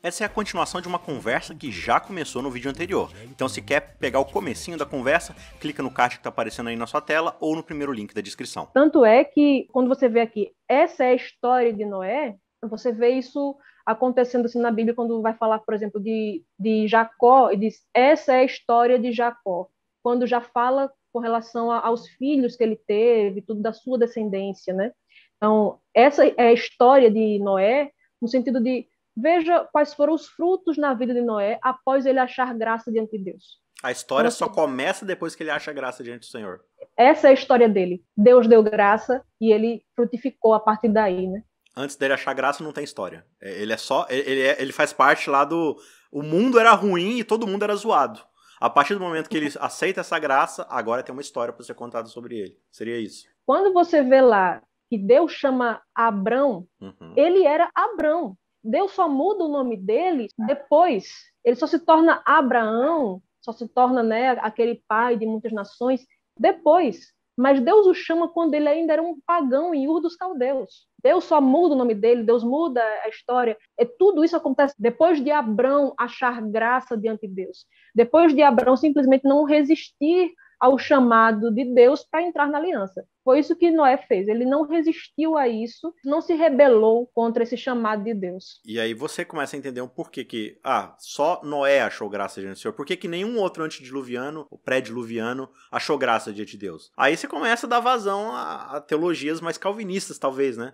Essa é a continuação de uma conversa que já começou no vídeo anterior. Então, se quer pegar o comecinho da conversa, clica no card que está aparecendo aí na sua tela ou no primeiro link da descrição. Tanto é que, quando você vê aqui, essa é a história de Noé, você vê isso acontecendo assim na Bíblia, quando vai falar, por exemplo, de Jacó, e diz, essa é a história de Jacó. Quando já fala com relação aos filhos que ele teve, tudo da sua descendência, né? Então, essa é a história de Noé, no sentido de, veja quais foram os frutos na vida de Noé após ele achar graça diante de Deus. A Então, história só assim, começa depois que ele acha graça diante do Senhor. essa é a história dele. Deus deu graça e ele frutificou a partir daí, né? Antes dele achar graça, não tem história. Ele é só. Ele faz parte lá do. O mundo era ruim e todo mundo era zoado. A partir do momento que ele aceita essa graça, agora tem uma história para ser contada sobre ele. Seria isso. Quando você vê lá que Deus chama Abrão, Uhum. ele era Abrão. Deus só muda o nome dele depois. Ele só se torna Abraão, só se torna, né, aquele pai de muitas nações depois. Mas Deus o chama quando ele ainda era um pagão em Ur dos Caldeus. Deus só muda o nome dele, Deus muda a história. E tudo isso acontece depois de Abrão achar graça diante de Deus. Depois de Abrão simplesmente não resistir ao chamado de Deus para entrar na aliança. Foi isso que Noé fez. Ele não resistiu a isso, não se rebelou contra esse chamado de Deus. E aí você começa a entender um porquê que, só Noé achou graça diante do Senhor. Por que nenhum outro antediluviano, ou pré-diluviano, achou graça diante de Deus? Aí você começa a dar vazão a teologias mais calvinistas, talvez, né?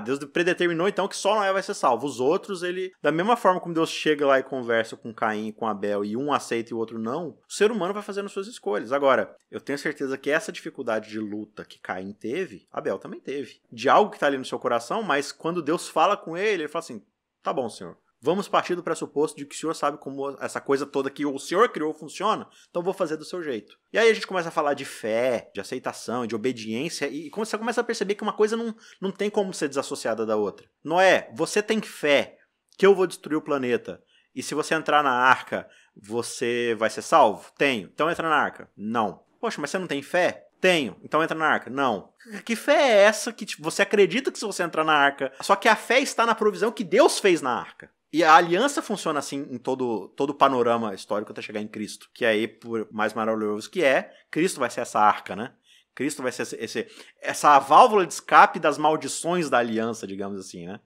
Deus predeterminou então que só Noé vai ser salvo. Os outros, ele... Da mesma forma como Deus chega lá e conversa com Caim e com Abel e um aceita e o outro não, o ser humano vai fazendo suas escolhas. Agora, eu tenho certeza que essa dificuldade de luta que Caim teve, Abel também teve. De algo que está ali no seu coração, mas quando Deus fala com ele fala assim, tá bom, Senhor. Vamos partir do pressuposto de que o Senhor sabe como essa coisa toda que o Senhor criou funciona, então vou fazer do seu jeito. E aí a gente começa a falar de fé, de aceitação, de obediência, e você começa a perceber que uma coisa não tem como ser desassociada da outra. Noé, você tem fé que eu vou destruir o planeta, e se você entrar na arca, você vai ser salvo? Tenho. Então entra na arca. Não. Poxa, mas você não tem fé? Tenho. Então entra na arca. Não. Que fé é essa que você acredita que se você entrar na arca... Só que a fé está na provisão que Deus fez na arca. E a aliança funciona assim em todo o panorama histórico até chegar em Cristo. Que aí, por mais maravilhoso que Cristo vai ser essa arca, né? Cristo vai ser essa válvula de escape das maldições da aliança, digamos assim, né?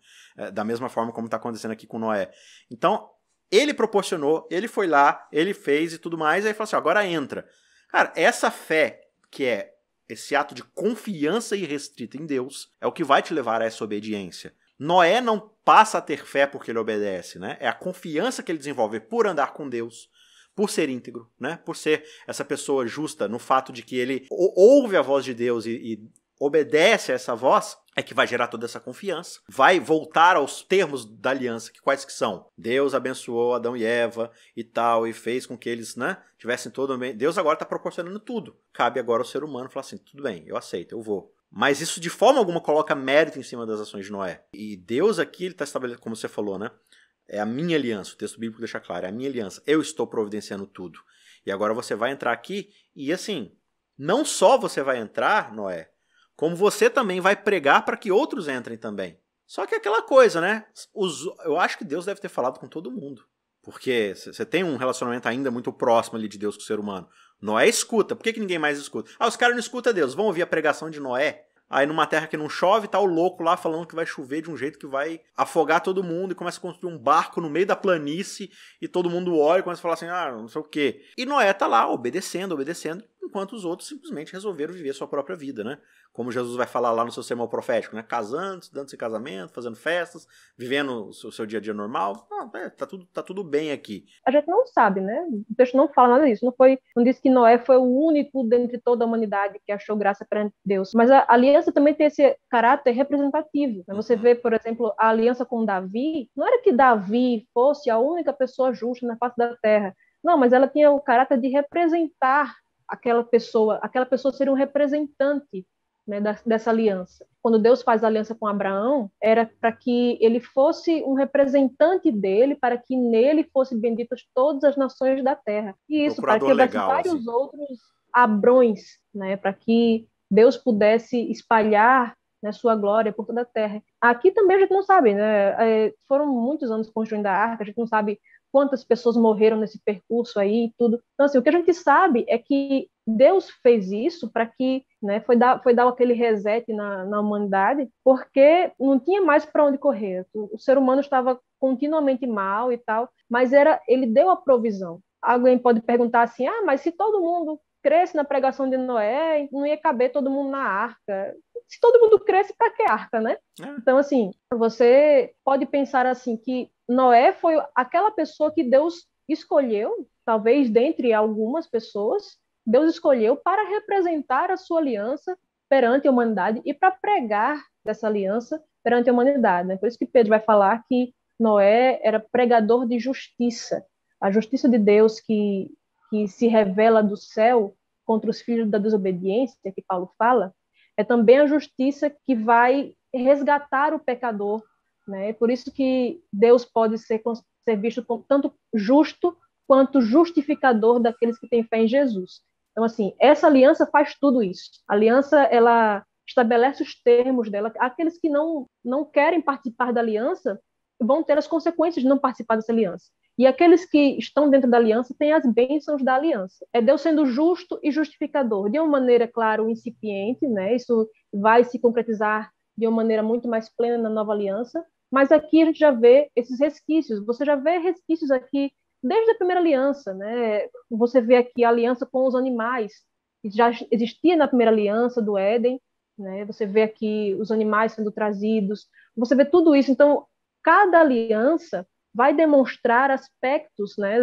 Da mesma forma como está acontecendo aqui com Noé. Então, ele proporcionou, ele foi lá, ele fez e tudo mais, aí falou assim, agora entra. Cara, essa fé, que é esse ato de confiança irrestrita em Deus, é o que vai te levar a essa obediência. Noé não passa a ter fé porque ele obedece, né? É a confiança que ele desenvolve por andar com Deus, por ser íntegro, né? Por ser essa pessoa justa, no fato de que ele ouve a voz de Deus e obedece a essa voz, é que vai gerar toda essa confiança. Vai voltar aos termos da aliança, que quais que são? Deus abençoou Adão e Eva e tal, e fez com que eles, né, tivessem todo o bem. Deus agora está proporcionando tudo. Cabe agora ao ser humano falar assim, tudo bem, eu aceito, eu vou. Mas isso de forma alguma coloca mérito em cima das ações de Noé. E Deus aqui, ele está estabelecendo, como você falou, né? É a minha aliança, o texto bíblico deixa claro, é a minha aliança. Eu estou providenciando tudo. E agora você vai entrar aqui e assim, não só você vai entrar, Noé, como você também vai pregar para que outros entrem também. Só que é aquela coisa, né? Eu acho que Deus deve ter falado com todo mundo. Porque você tem um relacionamento ainda muito próximo ali de Deus com o ser humano. Noé escuta. Por que ninguém mais escuta? Os caras não escutam Deus. Vão ouvir a pregação de Noé. Aí numa terra que não chove, tá o louco lá falando que vai chover de um jeito que vai afogar todo mundo e começa a construir um barco no meio da planície e todo mundo olha e começa a falar assim, não sei o quê. E Noé tá lá obedecendo, enquanto os outros simplesmente resolveram viver sua própria vida, né? Como Jesus vai falar lá no seu sermão profético, né? Casando, dando-se em casamento, fazendo festas, vivendo o seu dia a dia normal. Tá tudo bem aqui. A gente não sabe, né? O texto não fala nada disso. Não diz que Noé foi o único dentre toda a humanidade que achou graça perante Deus. Mas a aliança também tem esse caráter representativo, né? Você vê, por exemplo, a aliança com Davi. Não era que Davi fosse a única pessoa justa na face da terra. Não, mas ela tinha o caráter de representar aquela pessoa seria um representante, né, dessa aliança. Quando Deus faz a aliança com Abraão, era para que ele fosse um representante dele, para que nele fossem benditas todas as nações da terra. E isso para que Procurador houvesse legal, vários assim. outros Abrões, né, para que Deus pudesse espalhar né, sua glória por toda a terra. Aqui também a gente não sabe, né? Foram muitos anos construindo a arca, a gente não sabe quantas pessoas morreram nesse percurso aí e tudo. Então, assim, o que a gente sabe é que Deus fez isso para que, né, foi dar aquele reset na humanidade, porque não tinha mais para onde correr. O ser humano estava continuamente mal e tal, mas ele deu a provisão. Alguém pode perguntar assim, mas se todo mundo cresce na pregação de Noé, não ia caber todo mundo na arca. Se todo mundo cresce, para que arca, né? Então, assim, você pode pensar assim que Noé foi aquela pessoa que Deus escolheu, talvez dentre algumas pessoas, Deus escolheu para representar a sua aliança perante a humanidade e para pregar dessa aliança perante a humanidade, né? Por isso que Pedro vai falar que Noé era pregador de justiça, a justiça de Deus que se revela do céu contra os filhos da desobediência, que Paulo fala, é também a justiça que vai resgatar o pecador, né? Por isso que Deus pode ser visto como tanto justo quanto justificador daqueles que têm fé em Jesus. Então, assim, essa aliança faz tudo isso. A aliança, ela estabelece os termos dela. Aqueles que não querem participar da aliança vão ter as consequências de não participar dessa aliança. E aqueles que estão dentro da aliança têm as bênçãos da aliança. É Deus sendo justo e justificador, de uma maneira, claro, incipiente, né? Isso vai se concretizar de uma maneira muito mais plena na nova aliança, mas aqui a gente já vê esses resquícios. Você já vê resquícios aqui desde a primeira aliança, né? Você vê aqui a aliança com os animais, que já existia na primeira aliança do Éden, né? Você vê aqui os animais sendo trazidos, você vê tudo isso. Então, cada aliança vai demonstrar aspectos, né,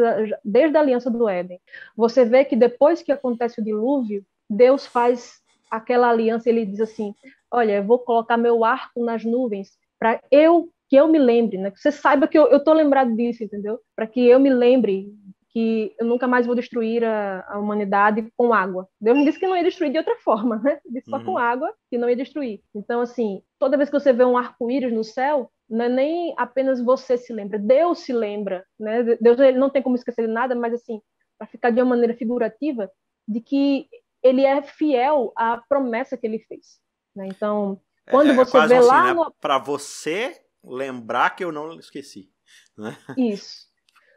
desde a aliança do Éden. Você vê que depois que acontece o dilúvio, Deus faz aquela aliança, ele diz assim, olha, eu vou colocar meu arco nas nuvens para que eu me lembre, né, que você saiba que eu estou lembrado disso, entendeu? Para que eu me lembre que eu nunca mais vou destruir a humanidade com água. Deus não disse que não ia destruir de outra forma, né? Disse só com água que não ia destruir. Então, assim, toda vez que você vê um arco-íris no céu, não é nem apenas você se lembra, Deus se lembra, né? Deus, ele não tem como esquecer de nada, mas assim, para ficar de uma maneira figurativa, de que ele é fiel à promessa que ele fez, né? Então, quando você quase vê assim, lá né? Para você lembrar que eu não esqueci, né? Isso.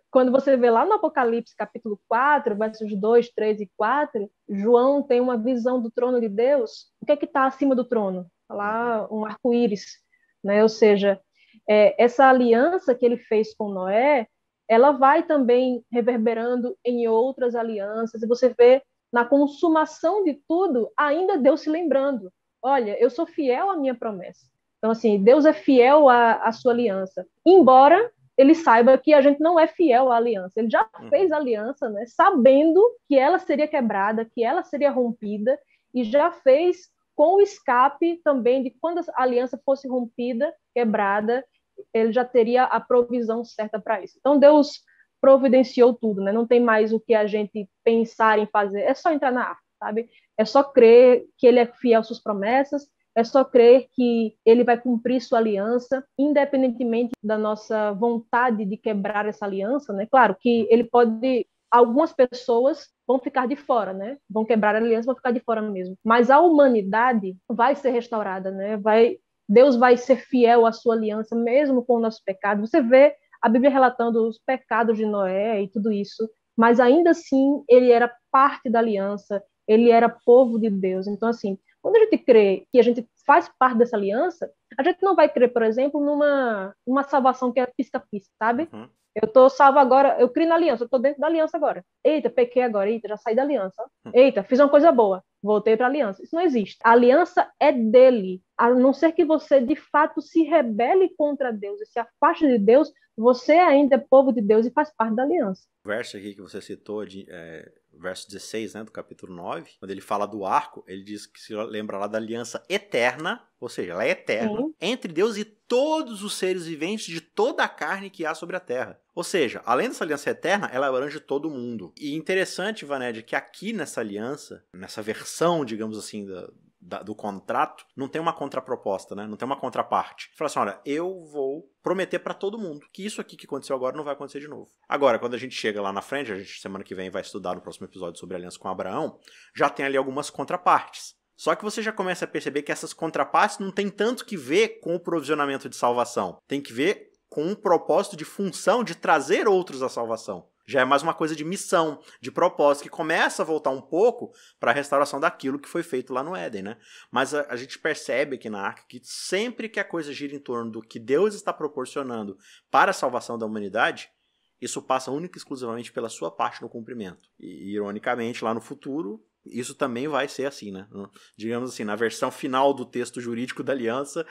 Quando você vê lá no Apocalipse, capítulo 4, versos 2, 3 e 4, João tem uma visão do trono de Deus. O que é que está acima do trono? Lá um arco-íris, né? Ou seja, essa aliança que ele fez com Noé, ela vai também reverberando em outras alianças. E você vê na consumação de tudo, ainda Deus se lembrando. Olha, eu sou fiel à minha promessa. Então, assim, Deus é fiel à sua aliança. Embora ele saiba que a gente não é fiel à aliança. Ele já fez a aliança, né, sabendo que ela seria quebrada, que ela seria rompida, e já fez com o escape também de quando a aliança fosse rompida, quebrada, ele já teria a provisão certa para isso. Então, Deus providenciou tudo, né? Não tem mais o que a gente pensar em fazer, é só entrar na arca, sabe? É só crer que ele é fiel às suas promessas, é só crer que ele vai cumprir sua aliança, independentemente da nossa vontade de quebrar essa aliança, né? Claro que ele pode, algumas pessoas vão ficar de fora, né? Vão quebrar a aliança, vão ficar de fora mesmo. Mas a humanidade vai ser restaurada, né? Deus vai ser fiel à sua aliança, mesmo com o nosso pecado. Você vê a Bíblia relatando os pecados de Noé e tudo isso, mas ainda assim ele era parte da aliança, ele era povo de Deus. Então, assim, quando a gente crê que a gente faz parte dessa aliança, a gente não vai crer, por exemplo, numa salvação que é pisca-pisca, sabe? Eu estou salvo agora, eu criei na aliança, eu estou dentro da aliança agora. Eita, pequei agora, eita, já saí da aliança. Eita, fiz uma coisa boa, voltei para a aliança. Isso não existe. A aliança é dele. A não ser que você, de fato, se rebele contra Deus e se afaste de Deus, você ainda é povo de Deus e faz parte da aliança. O verso aqui que você citou, verso 16, né, do capítulo 9, quando ele fala do arco, ele diz que se lembra lá da aliança eterna, ou seja, ela é eterna, entre Deus e todos os seres viventes de toda a carne que há sobre a terra. Ou seja, além dessa aliança eterna, ela abrange todo mundo. E interessante, Vaned, que aqui nessa aliança, nessa versão, digamos assim, do contrato, não tem uma contraproposta, né? Não tem uma contraparte. Fala assim, olha, eu vou prometer para todo mundo que isso aqui que aconteceu agora não vai acontecer de novo. Agora, quando a gente chega lá na frente, a gente semana que vem vai estudar no próximo episódio sobre a aliança com Abraão, já tem ali algumas contrapartes. Só que você já começa a perceber que essas contrapartes não tem tanto que ver com o provisionamento de salvação. Tem que ver com um propósito de função de trazer outros à salvação. Já é mais uma coisa de missão, de propósito, que começa a voltar um pouco para a restauração daquilo que foi feito lá no Éden, né? Mas a gente percebe aqui na Arca que sempre que a coisa gira em torno do que Deus está proporcionando para a salvação da humanidade, isso passa única e exclusivamente pela sua parte no cumprimento. E, ironicamente, lá no futuro, isso também vai ser assim, né? Digamos assim, na versão final do texto jurídico da aliança,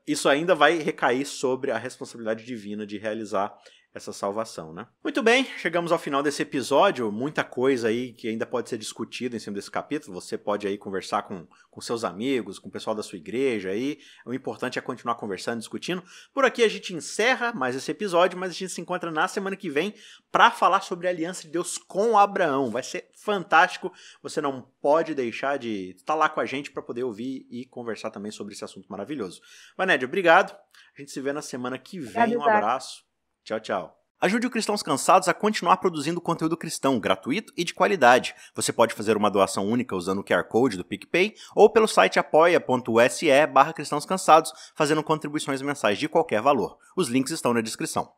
isso ainda vai recair sobre a responsabilidade divina de realizar essa salvação, né? Muito bem, chegamos ao final desse episódio, muita coisa aí que ainda pode ser discutida em cima desse capítulo, você pode aí conversar com seus amigos, com o pessoal da sua igreja aí, o importante é continuar conversando, discutindo. Por aqui a gente encerra mais esse episódio, mas a gente se encontra na semana que vem para falar sobre a aliança de Deus com Abraão, vai ser fantástico, você não pode deixar de estar lá com a gente para poder ouvir e conversar também sobre esse assunto maravilhoso. Vanédia, obrigado, a gente se vê na semana que vem, um abraço. Tchau, tchau. Ajude o Cristãos Cansados a continuar produzindo conteúdo cristão gratuito e de qualidade. Você pode fazer uma doação única usando o QR Code do PicPay ou pelo site apoia.se/cristãoscansados, fazendo contribuições mensais de qualquer valor. Os links estão na descrição.